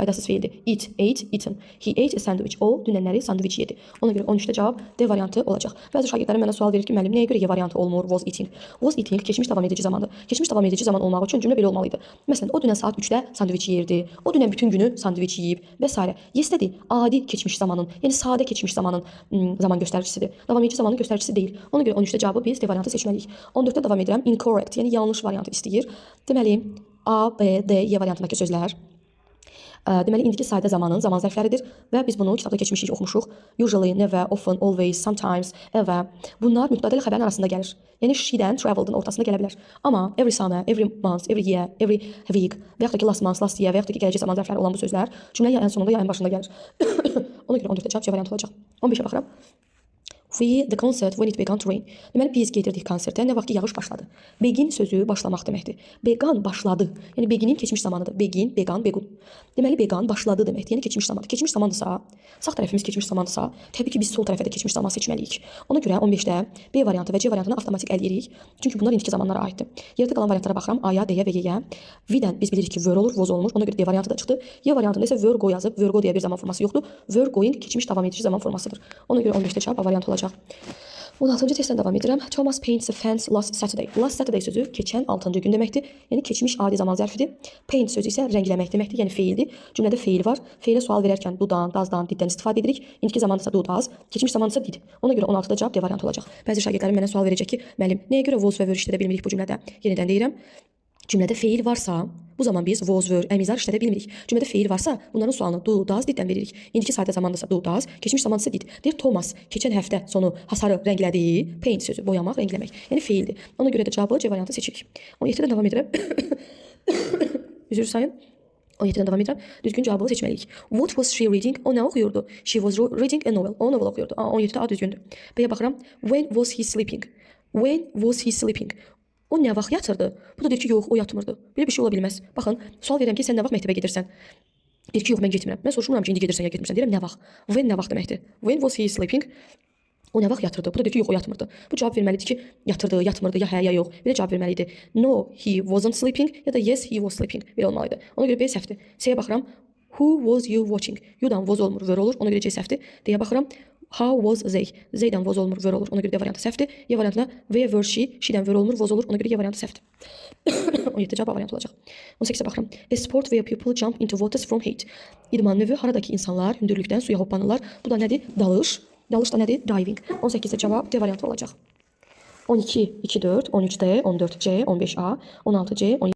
qaydasız feildir. Eat, ate, eaten. He ate a sandwich. O dünənləri sandviç yedi. Ona görə 13-də cavab D variantı olacaq. Bəzi şagirdlərim mənə sual verir ki, müəllim, nəyə görə Y variantı olmur? Was eating. Was eating keçmiş davam edici zamandır. Keçmiş davam edici zaman olmaq üçün cümlə belə olmalı idi. Məsələn, o dünən saat 3-də sandviç yeyirdi. O dünən bütün günü sandviç yeyib və s. Yesterday adi keçmiş zamanın, yəni sadə keçmiş zamanın zaman göstəricisidir. Davam edici zamanın göstəricisi deyil. Ona görə 13-də cavabı biz D variantı seçməliyik. 14-də davam edirəm. Incorrect, yəni yanlış variantı istəyir. Deməli, A, B, D, Y variantındakı sözlər. Deməli, indiki sadə zamanın zaman zərfləridir və biz bunu kitabda keçmişik, oxumuşuq. Usually, never, often, always, sometimes, ever. Bunlar mübtəda ilə xəbərin arasında gəlir. Yəni, she-dən traveled-ın ortasında gələ bilər. Amma every summer, every month, every year, every week və yaxud da ki, last month, last year və yaxud da ki, gələcək zaman zərfləri olan bu sözlər cümlə ya ən sonunda, ya ən başında gəlir. Ona görə 14-də cavab C variantı olacaq. 15-ə baxıram. We the concert when it began to rain. Deməli, biz gedirdik konsertə nə vaxt ki, yağış başladı. Begin sözü başlamaq deməkdir. Began başladı. Yəni, beginin keçmiş zamanıdır. Begin, began, begun. Deməli, began başladı deməkdir. Yəni, keçmiş zamandır. Keçmiş zamandırsa, sağ tərəfimiz keçmiş zamandırsa, təbii ki, biz sol tərəfə də keçmiş zaman seçməliyik. Ona görə 15-də B variantı və C variantını avtomatik əldə edirik. Çünki bunlar indiki zamanlara aiddir. Yerdə qalan variantlara baxıram. A-ya, D-yə və Y-yə. V-dən biz bilirik ki, were olur, was olmur. Ona görə D variantı da çıxdı. Y variantında isə were go yazıb. Were go deyə bir zaman forması yoxdur. Were going keçmiş davam edici zaman formasıdır. Ona görə 15-də cavab A variantı olacaq. 16-cı testdən davam edirəm. Thomas paints a fence last Saturday. Last Saturday sözü keçən 6-cı gün deməkdir. Yəni keçmiş adi zaman zərfidir. Paint sözü isə rəngləmək deməkdir. Yəni feildir. Cümlədə feil var. Feilə sual verərkən do-dan, does-dan, did-dən istifadə edirik. İndiki zamandırsa do, does, keçmiş zamandırsa did. Ona görə 16-da cavab D variantı olacaq. Bəzi şagirdlərim mənə sual verəcək ki, müəllim, nəyə görə was və were işlədə bilmirik bu cümlədə? Yenidən deyirəm. Cümlədə feil varsa, bu zaman biz was, were, əmizar işlədə bilmirik. Cümlədə feil varsa, bunların sualını do, does, did-dən veririk. İndiki sadə zamandırsa do, does, keçmiş zamandırsa did. Deyir Thomas keçən həftə sonu hasarı rənglədi. Paint sözü boyamaq, rəngləmək. Yəni feildir. Ona görə də cavabı C variantı seçirik. 17-dən davam edirəm. Üzr sayın. 17-dən davam edirəm. Düzgün cavabı seçməliyik. What was she reading? O nə oxuyurdu? She was reading a novel. O novel oxuyurdu. 17-də A düzgündür. B-yə baxıram. When was he sleeping? When was he sleeping? O nə vaxt yatırdı? Bu da deyir ki, yox, o yatmırdı. Belə bir şey ola bilməz. Baxın, sual verirəm ki, sən nə vaxt məktəbə gedirsən? Deyir ki, yox, mən getmirəm. Mən soruşmuram ki, indi gedirsən ya getmirsən. Deyirəm, nə vaxt? When nə vaxt deməkdir? When was he sleeping? O nə vaxt yatırdı? Bu da deyir ki, yox, o yatmırdı. Bu cavab verməlidir ki, yatırdı, yatmırdı, ya hə, ya yox. Belə cavab verməlidir. No, he wasn't sleeping ya da yes, he was sleeping. Belə olmalıydı. Ona görə B səhvdir. C-yə baxıram. Who was you watching? You-dan was olmur, were olur. Ona görə C səhvdir. D-yə baxıram. How was they? They-dən was olmur, were olur. Ona görə D variantı səhvdir. Y variantına where were she? She-dən were olmur, was olur. Ona görə Y variantı səhvdir. 17 cavab A variantı olacaq. 18-ə baxıram. A sport where people jump into waters from height. İdman növü haradakı insanlar hündürlükdən suya hoppanırlar. Bu da nədir? Dalış. Dalış da nədir? Diving. 18-də cavab D variantı olacaq. 12, 2, 4, 13D, 14C, 15A, 16C, 17